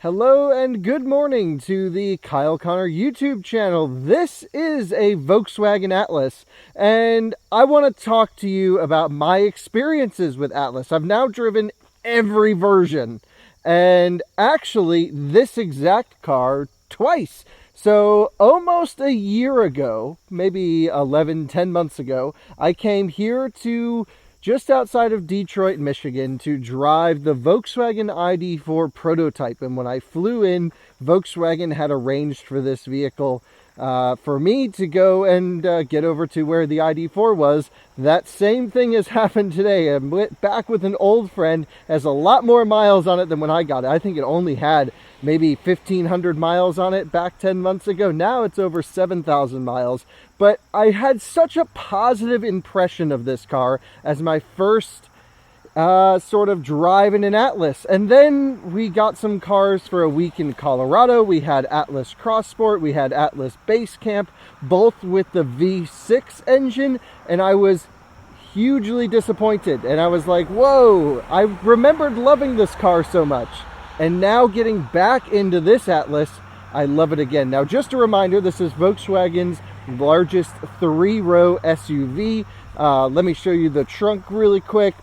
Hello and good morning to the Kyle Connor YouTube channel. This is a Volkswagen Atlas, and I want to talk to you about my experiences with Atlas. I've now driven every version, and actually this exact car twice. So almost a year ago, maybe 10 months ago, I came here to just outside of Detroit, Michigan, to drive the Volkswagen ID4 prototype. And when I flew in, Volkswagen had arranged for this vehicle for me to go and get over to where the ID4 was. That same thing has happened today. I went back with an old friend, has a lot more miles on it than when I got it. I think it only had maybe 1,500 miles on it back 10 months ago. Now it's over 7,000 miles. But I had such a positive impression of this car as my first sort of drive in an Atlas. And then we got some cars for a week in Colorado. We had Atlas Cross Sport, we had Atlas Base Camp, both with the V6 engine, and I was hugely disappointed. And I was like, whoa, I remembered loving this car so much. And now getting back into this Atlas, I love it again. Now, just a reminder, this is Volkswagen's largest three-row SUV. Let me show you the trunk really quick.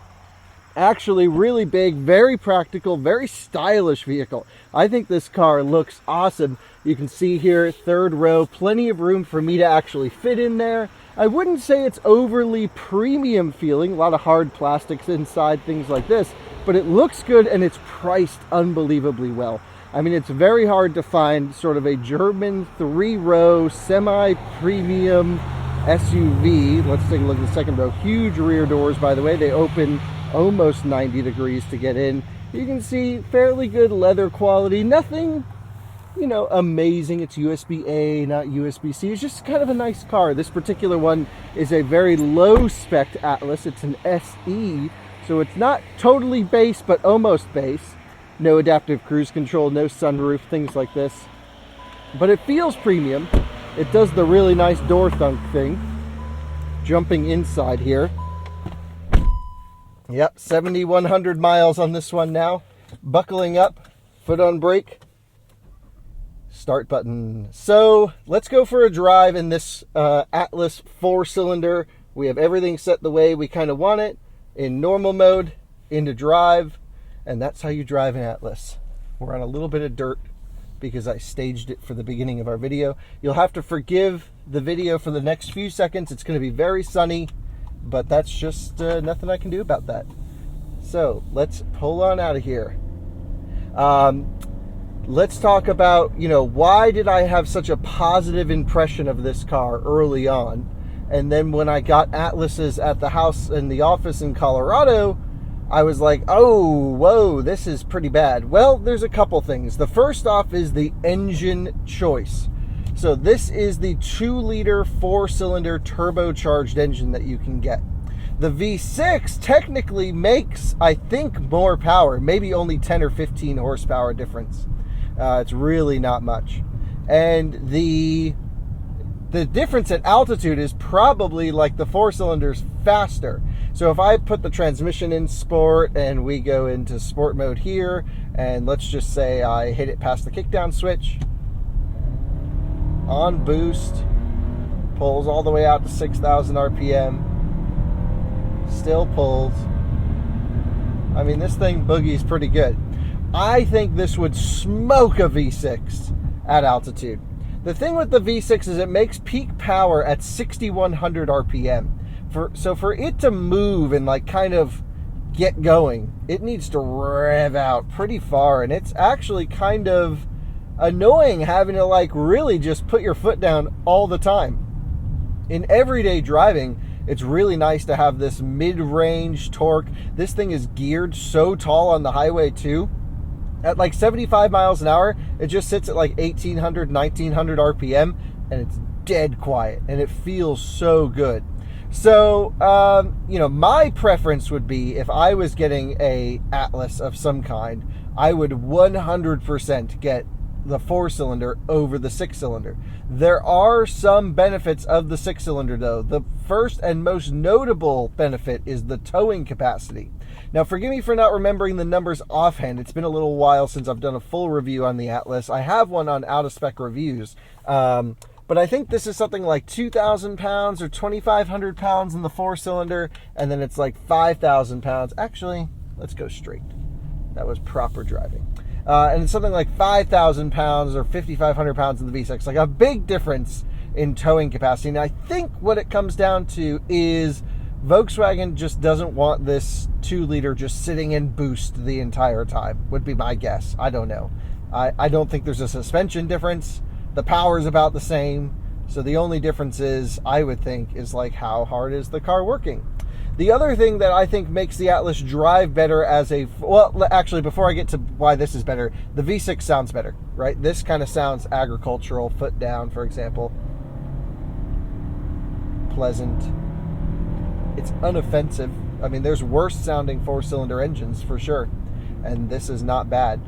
Actually really big, very practical, very stylish vehicle. I think this car looks awesome. You can see here, third row, plenty of room for me to actually fit in there. I wouldn't say it's overly premium feeling, a lot of hard plastics inside, things like this, but it looks good and it's priced unbelievably well. I mean, it's very hard to find sort of a German three-row semi-premium SUV. Let's take a look at the second row. Huge rear doors, by the way. They open almost 90 degrees to get in. You can see fairly good leather quality. Nothing, amazing. It's USB-A, not USB-C. It's just kind of a nice car. This particular one is a very low-spec Atlas. It's an SE, so it's not totally base, but almost base. No adaptive cruise control, no sunroof, things like this. But it feels premium. It does the really nice door thunk thing. Jumping inside here. Yep, 7,100 miles on this one now. Buckling up, foot on brake. Start button. So let's go for a drive in this Atlas 4-cylinder. We have everything set the way we kind of want it. In normal mode, into drive. And that's how you drive an Atlas. We're on a little bit of dirt because I staged it for the beginning of our video. You'll have to forgive the video for the next few seconds. It's going to be very sunny, but that's just nothing I can do about that. So let's pull on out of here. Let's talk about, why did I have such a positive impression of this car early on? And then when I got Atlases at the house in the office in Colorado, I was like, oh, whoa, this is pretty bad. Well, there's a couple things. The first off is the engine choice. So this is the 2-liter 4-cylinder turbocharged engine that you can get. The V6 technically makes, I think, more power, maybe only 10 or 15 horsepower difference. It's really not much. And the difference at altitude is probably like the 4-cylinders faster. So if I put the transmission in sport and we go into sport mode here, and let's just say I hit it past the kickdown switch, on boost, pulls all the way out to 6,000 RPM, still pulls. I mean, this thing boogies pretty good. I think this would smoke a V6 at altitude. The thing with the V6 is it makes peak power at 6,100 RPM. So for it to move and kind of get going, it needs to rev out pretty far, and it's actually kind of annoying having to really just put your foot down all the time. In everyday driving, it's really nice to have this mid-range torque. This thing is geared so tall on the highway too. At 75 miles an hour, it just sits at 1,800, 1,900 RPM, and it's dead quiet, and it feels so good. So, my preference would be, if I was getting a Atlas of some kind, I would 100% get the 4-cylinder over the 6-cylinder. There are some benefits of the 6-cylinder, though. The first and most notable benefit is the towing capacity. Now, forgive me for not remembering the numbers offhand. It's been a little while since I've done a full review on the Atlas. I have one on out-of-spec reviews, but I think this is something like 2,000 pounds or 2,500 pounds in the 4-cylinder, and then it's like 5,000 pounds. Actually, let's go straight. That was proper driving. And it's something like 5,000 pounds or 5,500 pounds in the V6. Like a big difference in towing capacity. And I think what it comes down to is Volkswagen just doesn't want this 2-liter just sitting in boost the entire time, would be my guess. I don't know. I don't think there's a suspension difference. The power is about the same. So the only difference is, I would think, is like how hard is the car working. The other thing that I think makes the Atlas drive better as a... Well, actually, before I get to why this is better, the V6 sounds better, right? This kind of sounds agricultural, foot down, for example. Pleasant. It's unoffensive. I mean, there's worse sounding 4-cylinder engines for sure, and this is not bad.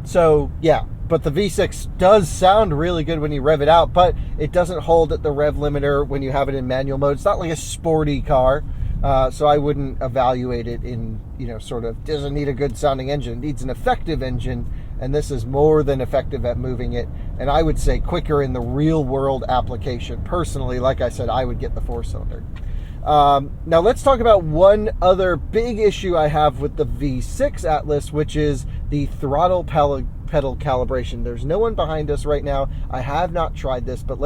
So yeah, but the V6 does sound really good when you rev it out, but it doesn't hold at the rev limiter when you have it in manual mode. It's not like a sporty car, so I wouldn't evaluate it in, sort of, doesn't need a good sounding engine. It needs an effective engine, and this is more than effective at moving it, and I would say quicker in the real world application. Personally, like I said, I would get the 4-cylinder. Now let's talk about one other big issue I have with the V6 Atlas, which is the throttle pedal calibration. There's no one behind us right now. I have not tried this, but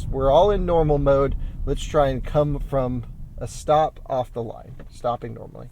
we're all in normal mode. Let's try and come from a stop off the line, stopping normally.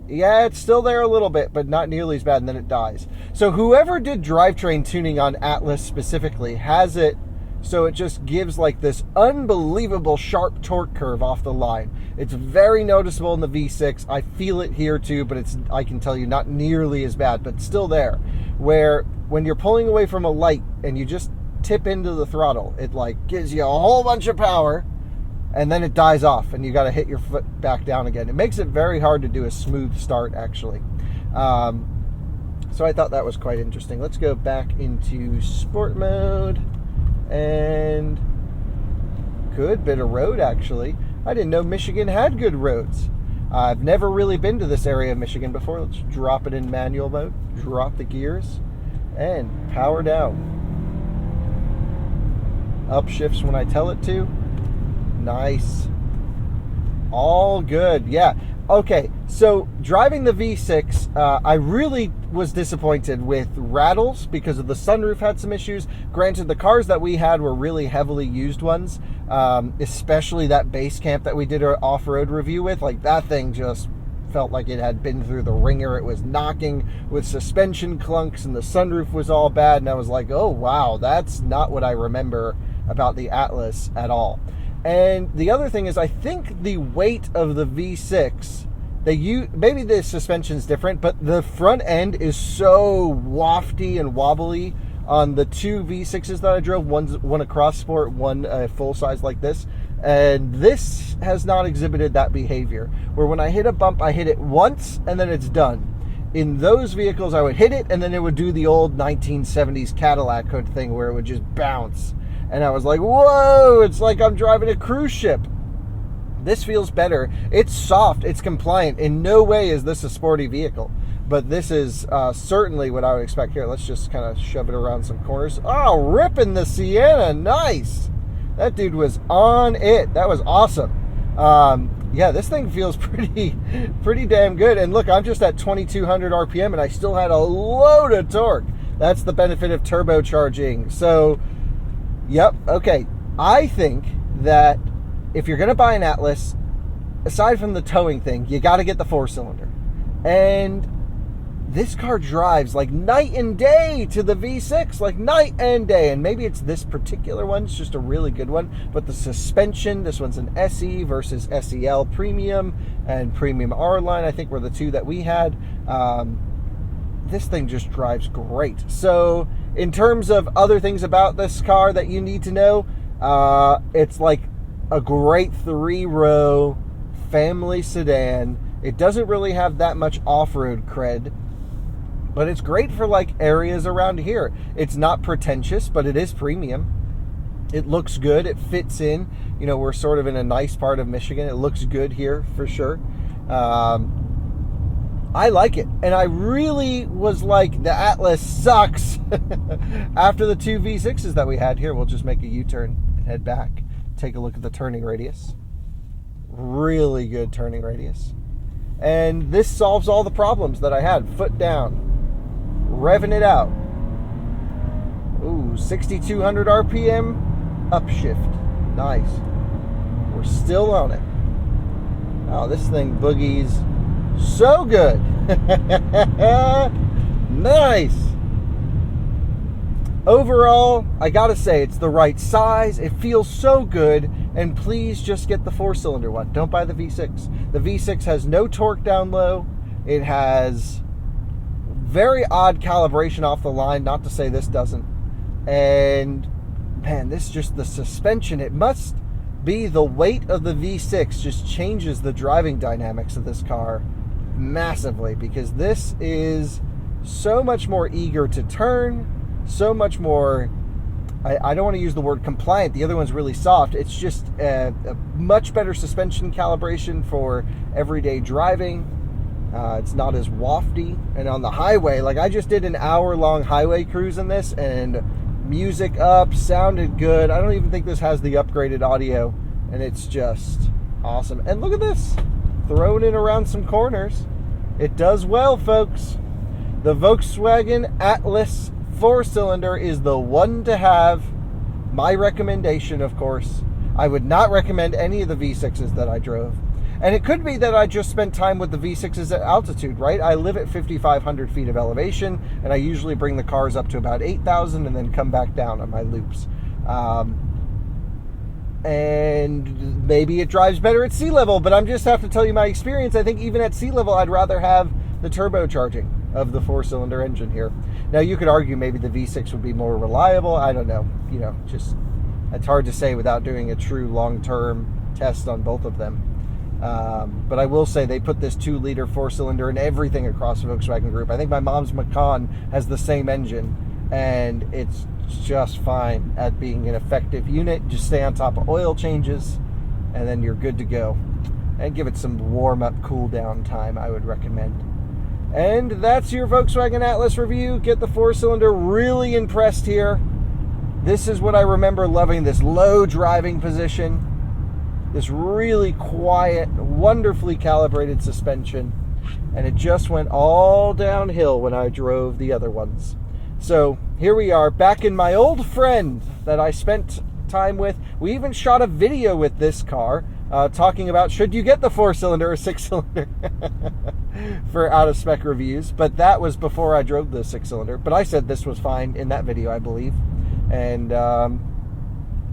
Yeah, it's still there a little bit, but not nearly as bad, and then it dies. So whoever did drivetrain tuning on Atlas specifically has it so it just gives like this unbelievable sharp torque curve off the line. It's very noticeable in the V6. I feel it here too, but I can tell you not nearly as bad, but still there. Where when you're pulling away from a light and you just tip into the throttle, it like gives you a whole bunch of power, and then it dies off and you got to hit your foot back down again. It makes it very hard to do a smooth start, actually. So I thought that was quite interesting. Let's go back into sport mode, and good bit of road, actually. I didn't know Michigan had good roads. I've never really been to this area of Michigan before. Let's drop it in manual mode, drop the gears, and power down. Upshifts when I tell it to. Nice. All good. Yeah. Okay, so driving the V6, I really was disappointed with rattles because of the sunroof had some issues. Granted, the cars that we had were really heavily used ones, especially that base camp that we did our off-road review with. Like, that thing just felt like it had been through the ringer. It was knocking with suspension clunks, and the sunroof was all bad, and I was like, oh, wow, that's not what I remember about the Atlas at all. And the other thing is, I think the weight of the V6, maybe the suspension's different, but the front end is so wafty and wobbly on the two V6s that I drove. One a cross sport, one a full size like this. And this has not exhibited that behavior, where when I hit a bump, I hit it once and then it's done. In those vehicles, I would hit it and then it would do the old 1970s Cadillac thing where it would just bounce. And I was like, whoa, it's like I'm driving a cruise ship. This feels better. It's soft. It's compliant. In no way is this a sporty vehicle. But this is certainly what I would expect here. Let's just kind of shove it around some corners. Oh, ripping the Sienna. Nice. That dude was on it. That was awesome. Yeah, this thing feels pretty damn good. And look, I'm just at 2,200 RPM, and I still had a load of torque. That's the benefit of turbocharging. So... yep, okay. I think that if you're going to buy an Atlas, aside from the towing thing, you got to get the 4-cylinder. And this car drives like night and day to the V6, like night and day. And maybe it's this particular one, it's just a really good one. But the suspension, this one's an SE versus SEL Premium and Premium R-Line, I think were the two that we had. This thing just drives great. So in terms of other things about this car that you need to know, it's like a great 3-row family sedan. It doesn't really have that much off-road cred, but it's great for like areas around here. It's not pretentious, but it is premium. It looks good. It fits in. You know, we're sort of in a nice part of Michigan. It looks good here for sure. I like it. And I really was like, the Atlas sucks after the two V6s that we had here. We'll just make a U-turn and head back. Take a look at the turning radius. Really good turning radius. And this solves all the problems that I had. Foot down. Revving it out. Ooh, 6,200 RPM. Upshift. Nice. We're still on it. Oh, this thing boogies so good. Nice. Overall, I gotta say, it's the right size. It feels so good. And please just get the 4-cylinder one. Don't buy the V6. The V6 has no torque down low. It has very odd calibration off the line. Not to say this doesn't. And man, this just the suspension. It must be the weight of the V6 just changes the driving dynamics of this car massively, because this is so much more eager to turn, so much more, I don't want to use the word compliant. The other one's really soft. It's just a much better suspension calibration for everyday driving. It's not as wafty. And on the highway, like I just did an hour-long highway cruise in this, and music up, sounded good. I don't even think this has the upgraded audio, and it's just awesome. And look at this, throwing it around some corners. It does well, folks. The Volkswagen Atlas 4-cylinder is the one to have. My recommendation, of course. I would not recommend any of the V6s that I drove. And it could be that I just spent time with the V6s at altitude, right? I live at 5,500 feet of elevation, and I usually bring the cars up to about 8,000 and then come back down on my loops. And maybe it drives better at sea level, but I'm just have to tell you my experience. I think even at sea level, I'd rather have the turbocharging of the 4-cylinder engine here. Now, you could argue maybe the V6 would be more reliable. I don't know. You know, just it's hard to say without doing a true long-term test on both of them. But I will say they put this 2-liter 4-cylinder in everything across the Volkswagen Group. I think my mom's Macan has the same engine, and it's just fine at being an effective unit. Just stay on top of oil changes, and then you're good to go. And give it some warm-up, cool-down time, I would recommend. And that's your Volkswagen Atlas review. Get the 4-cylinder. Really impressed here. This is what I remember loving, this low driving position. This really quiet, wonderfully calibrated suspension. And it just went all downhill when I drove the other ones. So here we are, back in my old friend that I spent time with. We even shot a video with this car talking about should you get the 4-cylinder or 6-cylinder for out-of-spec reviews. But that was before I drove the 6-cylinder. But I said this was fine in that video, I believe. And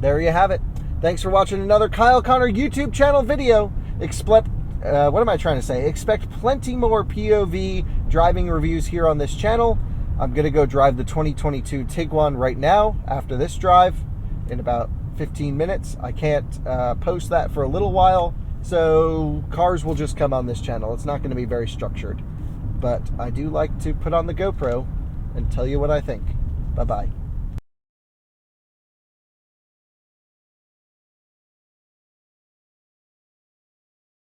there you have it. Thanks for watching another Kyle Connor YouTube channel video. Expect plenty more POV driving reviews here on this channel. I'm going to go drive the 2022 Tiguan right now after this drive in about 15 minutes. I can't post that for a little while, so cars will just come on this channel. It's not going to be very structured. But I do like to put on the GoPro and tell you what I think. Bye-bye.